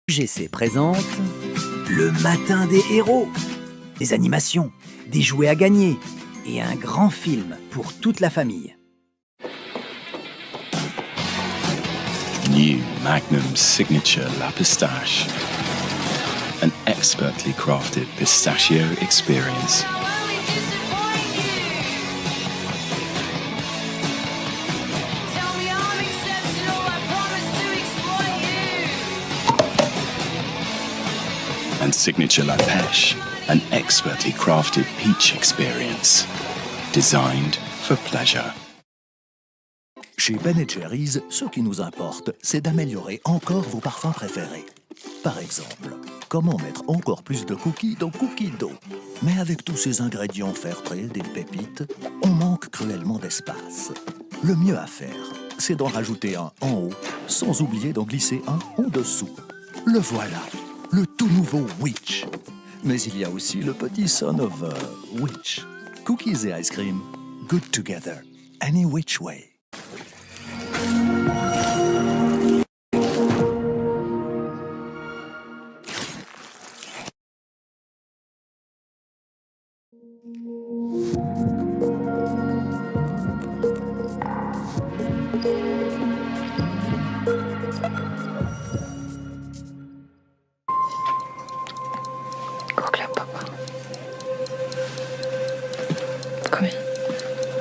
UGC présente le matin des héros. Des animations, des jouets à gagner et un grand film pour toute la famille. New Magnum Signature La Pistache. An expertly crafted pistachio experience. And Signature La Pêche, an expertly crafted peach experience. Designed for pleasure. Chez Ben & Jerry's, ce qui nous importe, c'est d'améliorer encore vos parfums préférés. Par exemple, comment mettre encore plus de cookies dans Cookie Dough? Mais avec tous ces ingrédients fair-trade et pépites, on manque cruellement d'espace. Le mieux à faire, c'est d'en rajouter un en haut, sans oublier d'en glisser un en dessous. Le voilà, le tout nouveau Witch. Mais il y a aussi le petit son of Witch. Cookies et ice cream, good together, any which way.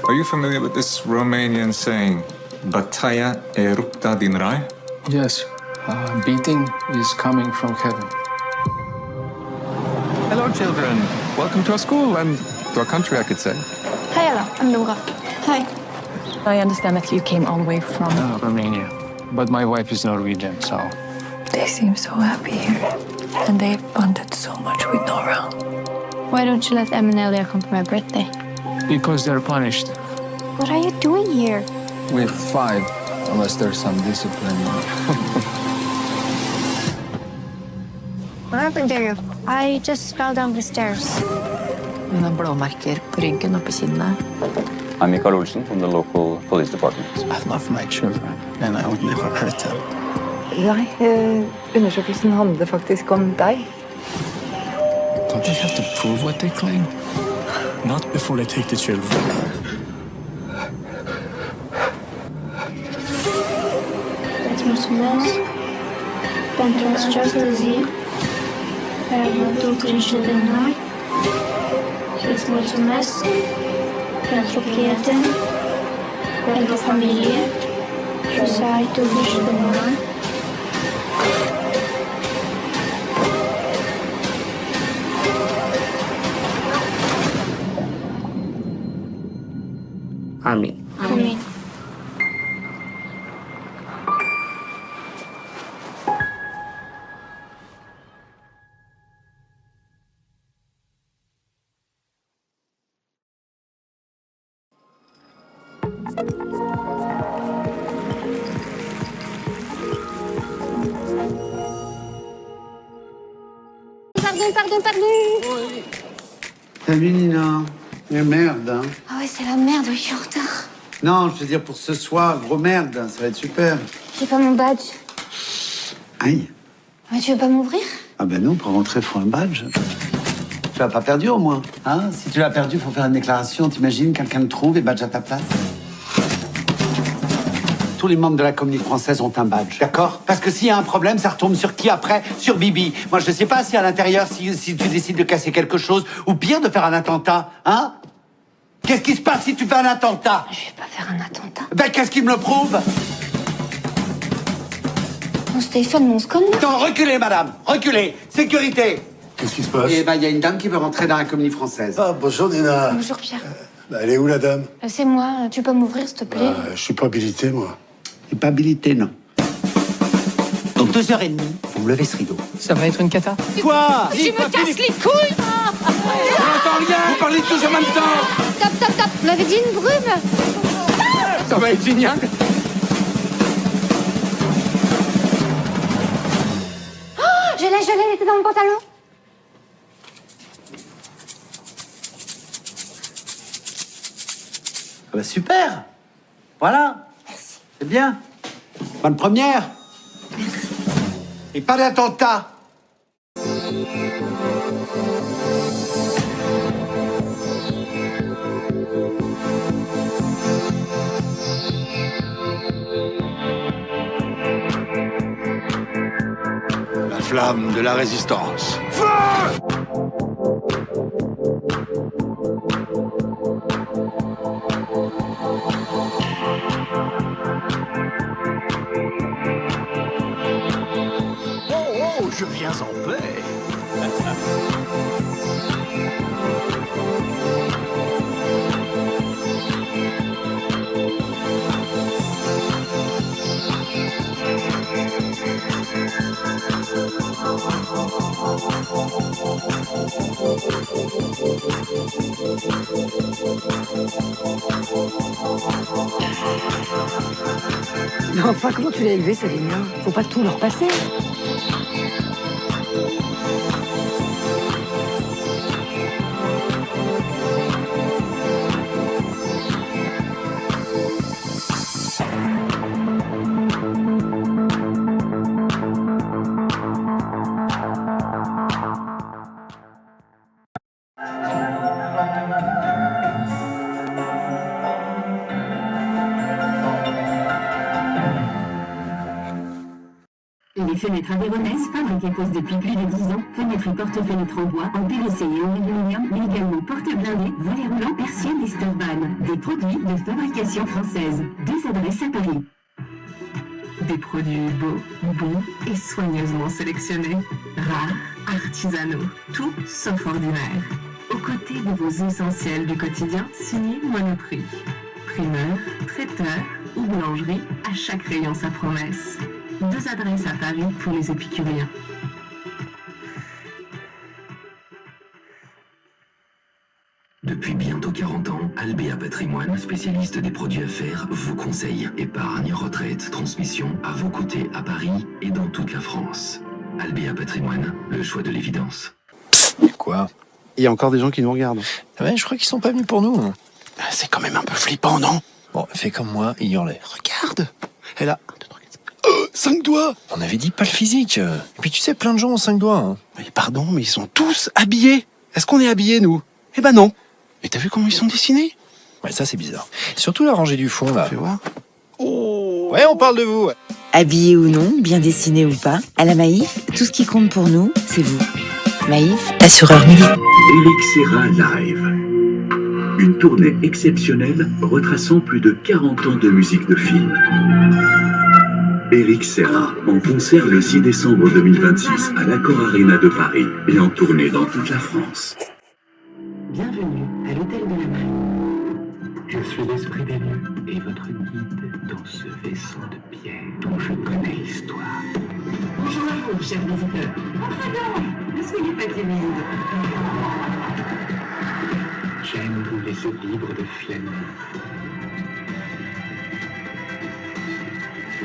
Are you familiar with this Romanian saying, Bătaia e rupta din rai? Yes, beating is coming from heaven. Hello, children. Welcome to our school and to our country, I could say. Hi, Ella. I'm Laura. Hi. I understand that you came all the way from... Romania. But my wife is Norwegian, so... They seem so happy here. And they've bonded so much with Nora. Why don't you let Em and Elia come for my birthday? Because they're punished. What are you doing here? With 5, unless there's some discipline. What happened to you? I just fell down the stairs. Hun har blåmerker på ryggen og på kinnet. I'm Mikael Olsen from the local police department. I love my children, and I would never hurt them. Nei, undersøkelsen handler faktisk om deg. Don't they have to prove what they claim? Not before they take the children. Îți mulțumesc pentru această zi care a bătut grijă de noi. Îți mulțumesc pentru prieteni, pentru familie și să ai tu grijă de noi. Amin. Amin. Pardon. Salut Nina. Mais merde, hein. Ah ouais, c'est la merde, je suis en retard. Non, je veux dire pour ce soir, gros merde, ça va être super. J'ai pas mon badge. Aïe. Mais tu veux pas m'ouvrir? Ah ben non, pour rentrer, faut un badge. Tu l'as pas perdu au moins, hein? Si tu l'as perdu, faut faire une déclaration. T'imagines, quelqu'un le trouve et badge à ta place. Tous les membres de la communauté française ont un badge, d'accord? Parce que s'il y a un problème, ça retombe sur qui après? Sur Bibi. Moi, je sais pas si à l'intérieur, si tu décides de casser quelque chose, ou pire, de faire un attentat, hein? Qu'est-ce qui se passe si tu fais un attentat? Je vais pas faire un attentat. Ben, qu'est-ce qui me le prouve? Mon Stéphane, mon scone, là. Non, reculez, madame, reculez. Sécurité. Qu'est-ce qui se passe? Eh ben, il y a une dame qui veut rentrer dans la commune française. Ah, bonjour Nina. Bonjour, Pierre. Elle est où la dame? C'est moi. Tu peux m'ouvrir, s'il te plaît? Je suis pas habilité, moi. C'est pas habilité, non. Donc 2h30, vous me levez ce rideau. Ça va être une cata. Quoi? Tu me casses les couilles. J'entends rien. Vous parlez tous en même temps. Stop, stop, stop. Vous m'avez dit une brume. Ça va être génial. Je l'ai, elle était dans mon pantalon. Ah bah super. Voilà. Merci. C'est bien. Bonne première. Merci. Et pas d'attentat. La flamme de la résistance. Oh, je viens en paix. Mais enfin, comment tu l'as élevé, Savinien? Faut pas tout leur passer. Les fenêtres Aveyronaises, fabriquées posent depuis plus de 10 ans, fenêtres et porte-fenêtres en bois, en PVC et en aluminium, mais également portes blindées, volets roulants, persiennes et Sturban. Des produits de fabrication française. 2 adresses à Paris. Des produits beaux, bons et soigneusement sélectionnés. Rares, artisanaux, tout sauf ordinaire. Aux côtés de vos essentiels du quotidien, signé Monoprix. Primeur, traiteur ou boulangerie, à chaque rayon sa promesse. 2 adresses à Paris pour les épicuriens. Depuis bientôt 40 ans, Albéa Patrimoine, spécialiste des produits à faire, vous conseille épargne, retraite, transmission à vos côtés à Paris et dans toute la France. Albéa Patrimoine, le choix de l'évidence. Quoi? Il y a encore des gens qui nous regardent. Ouais, je crois qu'ils sont pas venus pour nous. C'est quand même un peu flippant, non? Bon, fais comme moi, ignore-les. Regarde! Elle a 5 doigts! On avait dit pas le physique. Et puis tu sais, plein de gens ont 5 doigts. Hein. Mais pardon, mais ils sont tous habillés! Est-ce qu'on est habillés, nous? Eh ben non! Mais t'as vu comment ils sont dessinés? Ouais, ça c'est bizarre. Surtout la rangée du fond, là. Tu vois? Oh! Ouais, on parle de vous. Ouais. Habillé ou non, bien dessiné ou pas, à la Maïf, tout ce qui compte pour nous, c'est vous. Maïf, assureur midi. Eric Serra Live. Une tournée exceptionnelle retraçant plus de 40 ans de musique de film. Eric Serra, en concert le 6 décembre 2026 à l'Accor Arena de Paris et en tournée dans toute la France. Bienvenue à l'hôtel de la Marine. Je suis l'esprit des lieux et votre guide dans ce vaisseau de pierre dont je connais l'histoire. Bonjour à vous, chers visiteurs. Entrez, ne soyez pas timides. J'aime vous laisser libre de flâner.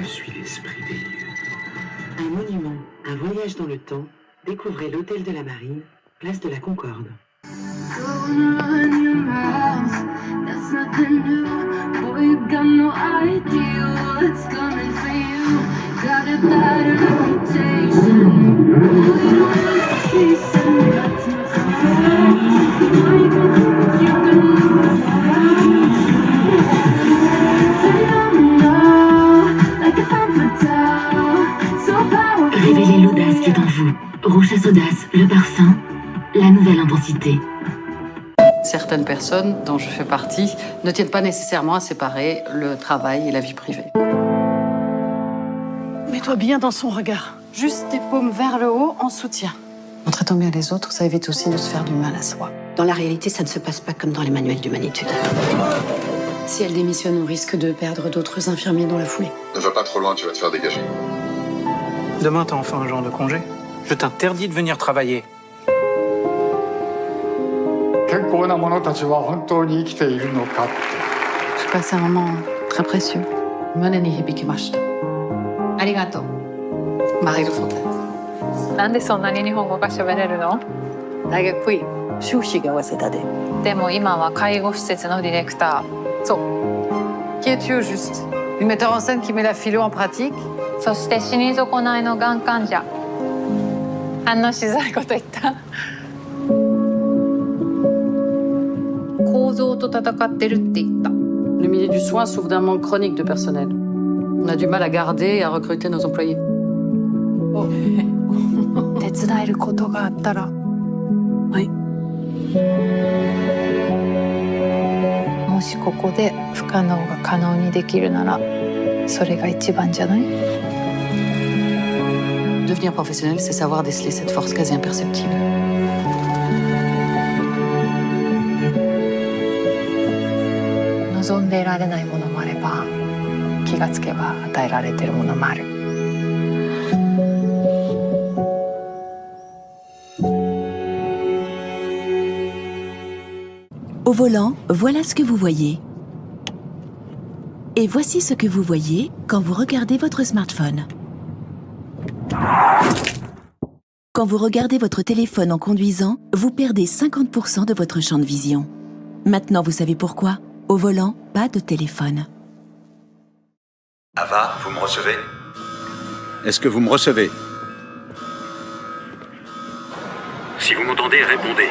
Je suis l'esprit des lieux. Un monument, un voyage dans le temps. Découvrez l'hôtel de la Marine, place de la Concorde. Révélez l'audace qui est en vous. Rochasse Audace, le parfum, la nouvelle intensité. Certaines personnes, dont je fais partie, ne tiennent pas nécessairement à séparer le travail et la vie privée. Mets-toi bien dans son regard. Juste tes paumes vers le haut en soutien. En traitant bien les autres, ça évite aussi de se faire du mal à soi. Dans la réalité, ça ne se passe pas comme dans les manuels d'humanité. Si elle démissionne, on risque de perdre d'autres infirmiers dans la foulée. Ne va pas trop loin, tu vas te faire dégager. Demain, t'as enfin un genre de congé. Je t'interdis de venir travailler. J'ai passé un moment très précieux. Mone ni hibikimashita. Arigato. Marie de Fontaine. なんでそんなに日本語が喋れるの？大学いい。修士が早稲田で。でも今は介護施設のディレクター。そう。Qui es-tu au juste? Une metteur en scène qui met la philo en pratique? そして死に損ないのがん患者。反応しづらいこと言った。構造と戦ってるって言った。Le milieu du soin souffre d'un manque chronique de personnel. On a du mal à garder et à recruter nos employés. 手伝えることがあったら。はい。もしここで不可能が可能にできるなら、それが一番じゃない？ Devenir professionnel, c'est savoir déceler cette force quasi imperceptible. 望んで得られないものもあれば、気がつけば与えられているものもある。Au volant, voilà ce que vous voyez. Et voici ce que vous voyez quand vous regardez votre smartphone. Quand vous regardez votre téléphone en conduisant, vous perdez 50% de votre champ de vision. Maintenant, vous savez pourquoi? Au volant, pas de téléphone. Ava, vous me recevez? Est-ce que vous me recevez? Si vous m'entendez, répondez.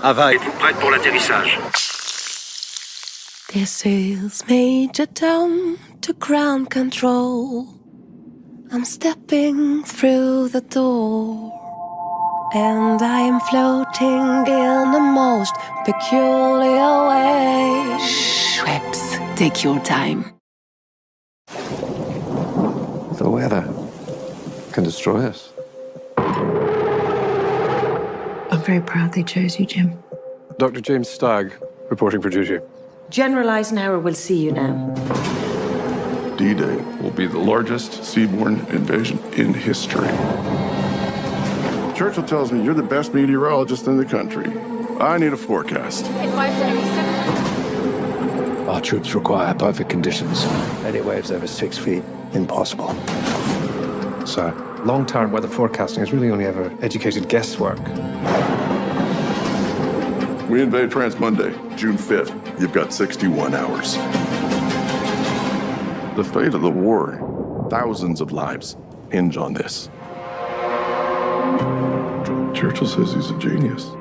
Ava, êtes-vous prête pour l'atterrissage? This is Major Tom to ground control. I'm stepping through the door, and I am floating in the most peculiar way. Schweppes, take your time. The weather can destroy us. I'm very proud they chose you, Jim. Dr. James Stagg, reporting for duty. General Eisenhower will see you now. D-Day will be the largest seaborne invasion in history. Churchill tells me you're the best meteorologist in the country. I need a forecast. Our troops require perfect conditions. Any waves over 6 feet, impossible. Sir, long-term weather forecasting is really only ever educated guesswork. We invade France Monday, June 5th. You've got 61 hours. The fate of the war, thousands of lives, hinge on this. Churchill says he's a genius.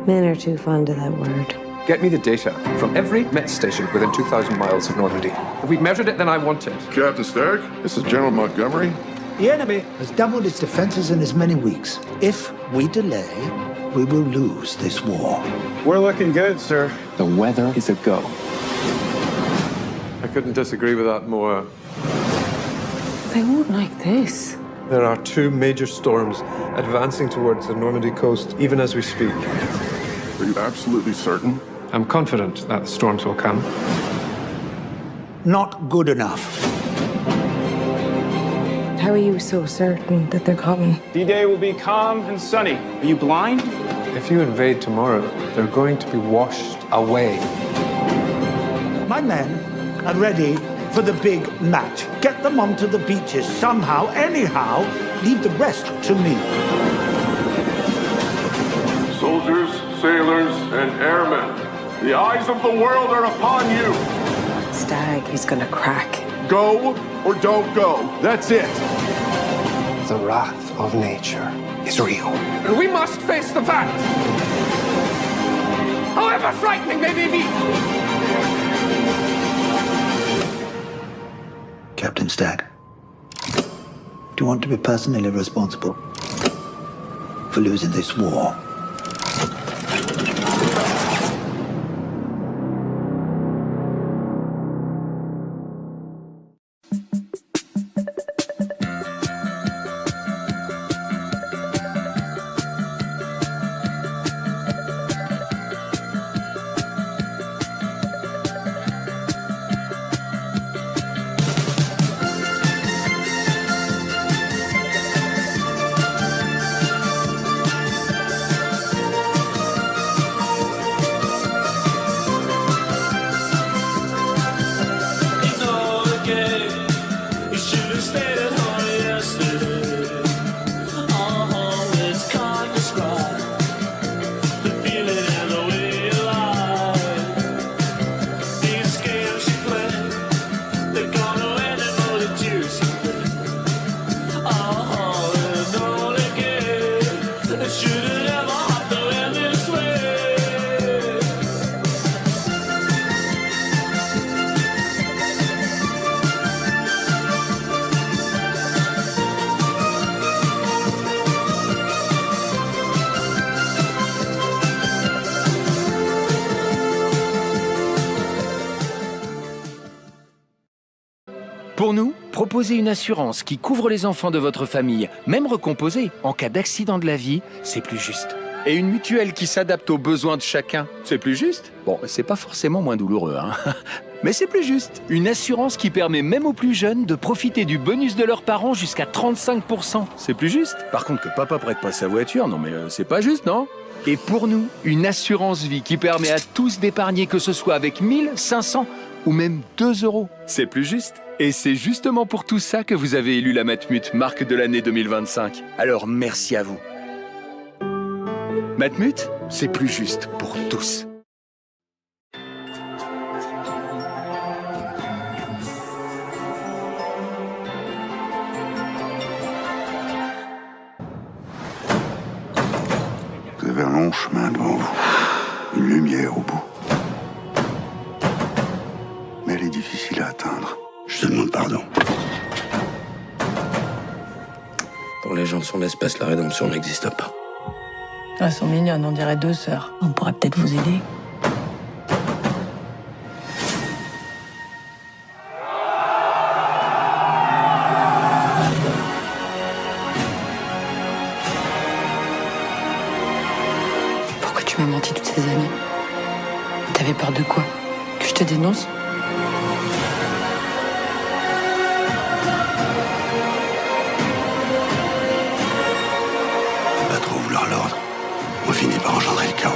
Men are too fond of that word. Get me the data from every Met station within 2,000 miles of Normandy. If we've measured it, then I want it. Captain Stagg, this is General Montgomery. The enemy has doubled its defenses in as many weeks. If we delay, we will lose this war. We're looking good, sir. The weather is a go. I couldn't disagree with that more. They won't like this. There are 2 major storms advancing towards the Normandy coast, even as we speak. Are you absolutely certain? I'm confident that the storms will come. Not good enough. How are you so certain that they're coming? D-Day will be calm and sunny. Are you blind? If you invade tomorrow, they're going to be washed away. My men are ready for the big match. Get them onto the beaches somehow, anyhow. Leave the rest to me. Soldiers, sailors, and airmen, the eyes of the world are upon you. Stagg is gonna crack. Go or don't go. That's it. The wrath of nature is real. And we must face the facts. However frightening they may be. Captain Stagg, do you want to be personally responsible for losing this war? Pour nous, proposer une assurance qui couvre les enfants de votre famille, même recomposée, en cas d'accident de la vie, c'est plus juste. Et une mutuelle qui s'adapte aux besoins de chacun, c'est plus juste. Bon, c'est pas forcément moins douloureux, hein. Mais c'est plus juste. Une assurance qui permet même aux plus jeunes de profiter du bonus de leurs parents jusqu'à 35%. C'est plus juste. Par contre, que papa prête pas sa voiture, non mais c'est pas juste, non? Et pour nous, une assurance vie qui permet à tous d'épargner, que ce soit avec 1000, 500 ou même 2 euros. C'est plus juste. Et c'est justement pour tout ça que vous avez élu la Matmut marque de l'année 2025. Alors merci à vous. Matmut, c'est plus juste pour tous. Vous avez un long chemin devant vous, une lumière au bout. Mais elle est difficile à atteindre. Je te demande pardon. Pour les gens de son espèce, la rédemption n'existe pas. Elles sont mignonnes, on dirait 2 sœurs. On pourrait peut-être vous aider. Pourquoi tu m'as menti toutes ces années? T'avais peur de quoi? Que je te dénonce? Pas trop vouloir l'ordre. On finit par engendrer le chaos.